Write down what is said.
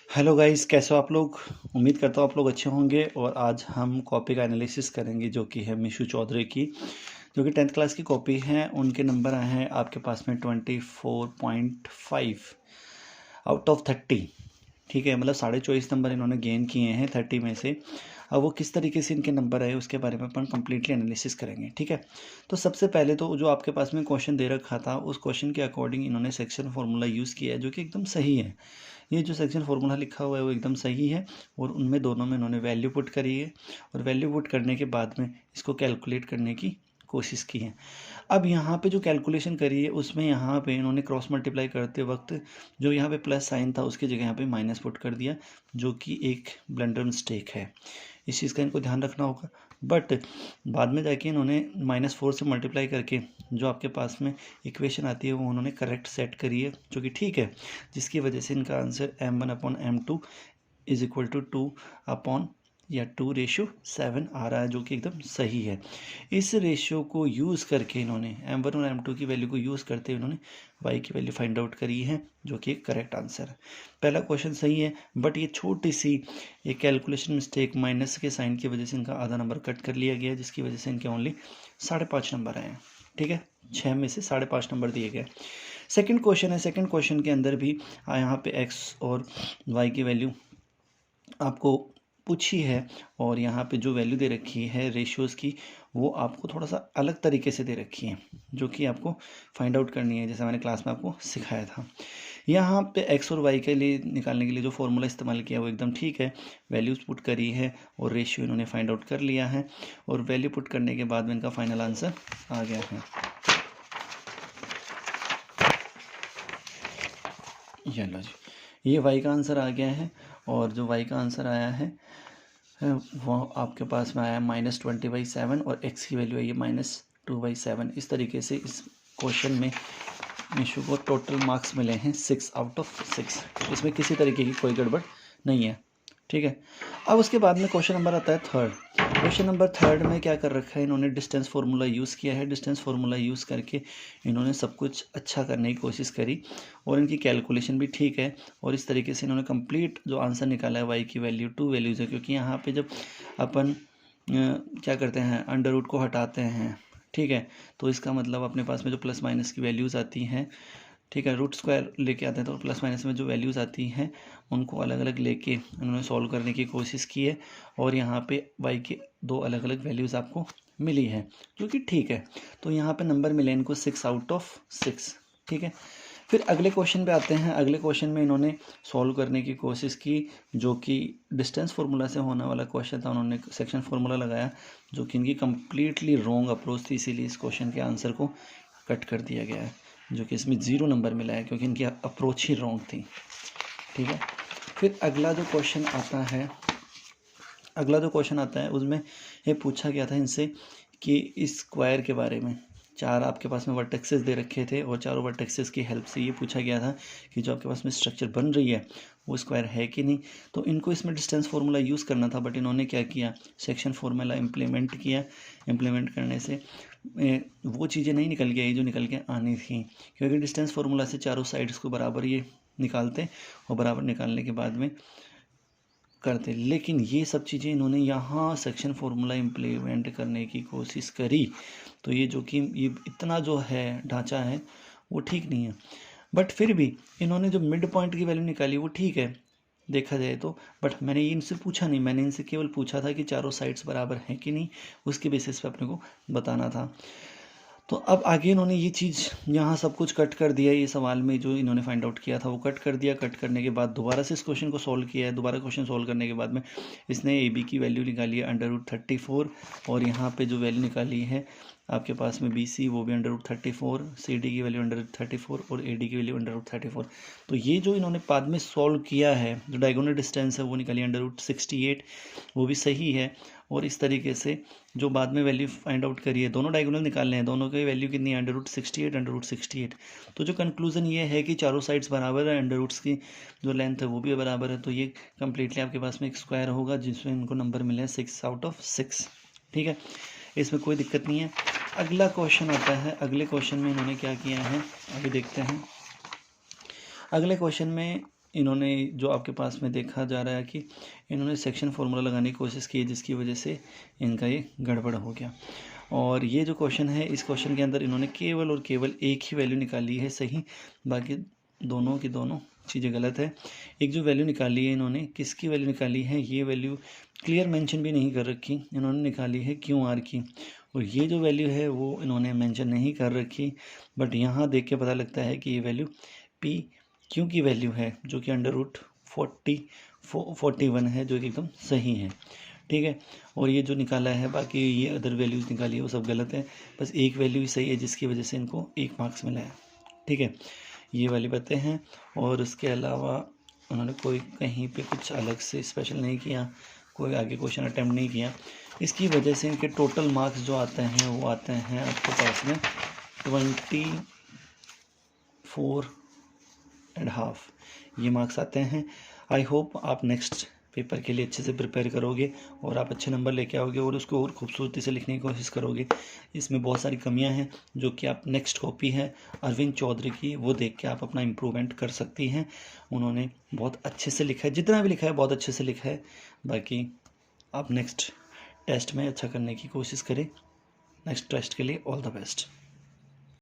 Hello guys, कैसे हो आप लोग। उम्मीद करता हूँ आप लोग अच्छे होंगे। और आज हम कॉपी का एनालिसिस करेंगे जो कि है मिशु चौधरी की, जो कि 10th क्लास की कॉपी है। उनके नंबर आए हैं आपके पास में 24.5 आउट ऑफ 30। ठीक है, मतलब 24.5 नंबर इन्होंने गेन किए हैं 30 में से। अब वो किस तरीके से इनके नंबर आए उसके बारे में अपन कंप्लीटली एनालिसिस करेंगे। ठीक है, तो सबसे पहले तो जो आपके पास में क्वेश्चन दे रखा था उस क्वेश्चन के अकॉर्डिंग इन्होंने सेक्शन फार्मूला यूज़ किया है, जो कि एकदम सही है। ये जो सेक्शन फार्मूला लिखा हुआ है वो एकदम सही है। और उनमें दोनों में इन्होंने वैल्यू पुट करी है, और वैल्यू पुट करने के बाद में इसको कैलकुलेट करने की कोशिश की है। अब यहाँ पे जो कैलकुलेशन करी है उसमें यहाँ पे इन्होंने क्रॉस मल्टीप्लाई करते वक्त जो यहाँ पे प्लस साइन था उसकी जगह यहाँ पे माइनस पुट कर दिया, जो कि एक ब्लंडर मिस्टेक है। इस चीज़ का इनको ध्यान रखना होगा। बट बाद में जाके इन्होंने -4 से मल्टीप्लाई करके जो आपके पास में इक्वेशन आती है वो उन्होंने करेक्ट सेट करी है, जो कि ठीक है, जिसकी वजह से इनका answer m1/m2 is equal to 2/7 आ रहा है, जो कि एकदम सही है। इस रेशियो को यूज़ करके इन्होंने m1 और m2 की वैल्यू को यूज़ करते इन्होंने y की वैल्यू फाइंड आउट करी है, जो कि एक करेक्ट आंसर है। पहला क्वेश्चन सही है, बट ये छोटी सी एक कैलकुलेशन मिस्टेक माइनस के साइन की वजह से इनका आधा नंबर कट कर लिया गया, जिसकी वजह से इनके ओनली 5.5 नंबर आए हैं। ठीक है, 6 में से 5.5 नंबर दिए गए। सेकंड क्वेश्चन है, सेकंड क्वेश्चन के अंदर भी यहाँ पे x और y की वैल्यू आपको पूछी है, और यहाँ पे जो वैल्यू दे रखी है रेशियोज़ की वो आपको थोड़ा सा अलग तरीके से दे रखी है, जो कि आपको फाइंड आउट करनी है, जैसे मैंने क्लास में आपको सिखाया था। यहाँ पे x और y के लिए निकालने के लिए जो फॉर्मूला इस्तेमाल किया वो एकदम ठीक है। वैल्यूज़ पुट करी है और रेशियो इन्होंने फाइंड आउट कर लिया है, और वैल्यू पुट करने के बाद में इनका फाइनल आंसर आ गया है। ये लो जी, ये y का आंसर आ गया है, और जो y का आंसर आया है वो आपके पास में आया -20/7, और x की वैल्यू आई है -2/7। इस तरीके से इस क्वेश्चन में मिशु को टोटल मार्क्स मिले हैं 6 आउट ऑफ 6। इसमें किसी तरीके की कोई गड़बड़ नहीं है। ठीक है, अब उसके बाद में क्वेश्चन नंबर आता है थर्ड। क्वेश्चन नंबर थर्ड में क्या कर रखा है, इन्होंने डिस्टेंस फार्मूला यूज़ किया है। डिस्टेंस फार्मूला यूज़ करके इन्होंने सब कुछ अच्छा करने की कोशिश करी, और इनकी कैलकुलेशन भी ठीक है। और इस तरीके से इन्होंने कंप्लीट जो आंसर निकाला है y की वैल्यू 2 वैल्यूज़ है, क्योंकि यहाँ पे जब अपन क्या करते हैं, अंडर रूट को हटाते हैं, ठीक है, तो इसका मतलब अपने पास में जो प्लस माइनस की वैल्यूज़ आती हैं, ठीक है, रूट स्क्वायर लेके आते हैं, तो प्लस माइनस में जो वैल्यूज़ आती हैं उनको अलग अलग लेके उन्होंने सॉल्व करने की कोशिश की है, और यहाँ पे y के 2 अलग अलग वैल्यूज़ आपको मिली है, जो कि ठीक है। तो यहाँ पे नंबर मिले इनको 6 आउट ऑफ 6। ठीक है, फिर अगले क्वेश्चन पे आते हैं। अगले क्वेश्चन में इन्होंने सॉल्व करने की कोशिश की, जो कि डिस्टेंस फार्मूला से होने वाला क्वेश्चन था। उन्होंने सेक्शन फार्मूला लगाया, जो कि इनकी कम्प्लीटली रॉन्ग अप्रोच थी, इसीलिए इस क्वेश्चन के आंसर को कट कर दिया गया है, जो कि इसमें 0 नंबर मिला है, क्योंकि इनकी अप्रोच ही रॉन्ग थी। ठीक है, फिर अगला जो क्वेश्चन आता है उसमें ये पूछा गया था इनसे कि इस स्क्वायर के बारे में। 4 आपके पास में वर्टेक्सेस दे रखे थे, और चारों वर्टेक्सेस की हेल्प से ये पूछा गया था कि जो आपके पास में स्ट्रक्चर बन रही है वो स्क्वायर है कि नहीं। तो इनको इसमें डिस्टेंस फार्मूला यूज़ करना था, बट इन्होंने क्या किया, सेक्शन फार्मूला इम्प्लीमेंट किया। इम्प्लीमेंट करने से वो चीज़ें नहीं निकल के आई जो निकल के आनी थी, क्योंकि डिस्टेंस फार्मूला से चारों साइड्स को बराबर ये निकालते, और बराबर निकालने के बाद में करते। लेकिन ये सब चीज़ें इन्होंने यहाँ सेक्शन फार्मूला इम्प्लीमेंट करने की कोशिश करी, तो ये जो कि ये इतना जो है ढांचा है वो ठीक नहीं है। बट फिर भी इन्होंने जो मिड पॉइंट की वैल्यू निकाली वो ठीक है देखा जाए तो। बट मैंने ये इनसे पूछा नहीं, मैंने इनसे केवल पूछा था कि चारों साइड्स बराबर हैं कि नहीं, उसके बेसिस पे अपने को बताना था। तो अब आगे इन्होंने ये चीज़ यहाँ सब कुछ कट कर दिया, ये सवाल में जो इन्होंने फाइंड आउट किया था वो कट कर दिया। कट करने के बाद दोबारा से इस क्वेश्चन को सॉल्व किया है। दोबारा क्वेश्चन सॉल्व करने के बाद में इसने ए बी की वैल्यू निकाली है √34, और यहाँ पे जो वैल्यू निकाली है आपके पास में बी सी वो भी √34, सी डी की वैल्यू √34, और ए डी की वैल्यू √34। तो ये जो इन्होंने बाद में सॉल्व किया है, जो डायगोनल डिस्टेंस है वो निकाली √68, वो भी सही है। और इस तरीके से जो बाद में वैल्यू फाइंड आउट करी है, दोनों डायगोनल निकालने हैं, दोनों की वैल्यू कितनी है, √68। तो जो कंक्लूजन ये है कि चारों साइड्स बराबर है, अंडर रूट्स की जो लेंथ है वो भी बराबर है, तो ये कंप्लीटली आपके पास में एक स्क्वायर होगा, जिसमें इनको नंबर मिले हैं 6 आउट ऑफ 6। ठीक है, इसमें कोई दिक्कत नहीं है। अगला क्वेश्चन आता है। अगले क्वेश्चन में इन्होंने क्या किया है अभी देखते हैं। अगले क्वेश्चन में इन्होंने जो आपके पास में देखा जा रहा है कि इन्होंने सेक्शन फार्मूला लगाने की कोशिश की, जिसकी वजह से इनका ये गड़बड़ हो गया। और ये जो क्वेश्चन है, इस क्वेश्चन के अंदर इन्होंने केवल और केवल एक ही वैल्यू निकाली है सही, बाकी दोनों की दोनों चीज़ें गलत है। एक जो वैल्यू निकाली है इन्होंने, किसकी वैल्यू निकाली है, ये वैल्यू क्लियर मेंशन भी नहीं कर रखी, इन्होंने निकाली है QR की। और ये जो वैल्यू है वो इन्होंने मेंशन नहीं कर रखी, बट यहाँ देख के पता लगता है कि ये वैल्यू PQ की वैल्यू है, जो कि √41 है, जो कि एकदम सही है। ठीक है, और ये जो निकाला है, बाकी ये अदर वैल्यूज़ निकाली है वो सब गलत है, बस एक वैल्यू ही सही है, जिसकी वजह से इनको 1 मार्क्स मिला है। ठीक है, ये वाली बातें हैं। और उसके अलावा उन्होंने कोई कहीं पे कुछ अलग से स्पेशल नहीं किया, कोई आगे क्वेश्चन अटैम्प्ट नहीं किया, इसकी वजह से इनके टोटल मार्क्स जो आते हैं वो आते हैं आपके पास में 24.5 ये मार्क्स आते हैं। आई होप आप नेक्स्ट पेपर के लिए अच्छे से प्रिपेयर करोगे और आप अच्छे नंबर लेके आओगे और उसको और खूबसूरती से लिखने की कोशिश करोगे। इसमें बहुत सारी कमियां हैं जो कि आप नेक्स्ट कॉपी है अरविंद चौधरी की, वो देख के आप अपना इम्प्रूवमेंट कर सकती हैं। उन्होंने बहुत अच्छे से लिखा है, जितना भी लिखा है बहुत अच्छे से लिखा है। बाकी आप नेक्स्ट टेस्ट में अच्छा करने की कोशिश करें। नेक्स्ट टेस्ट के लिए ऑल द बेस्ट।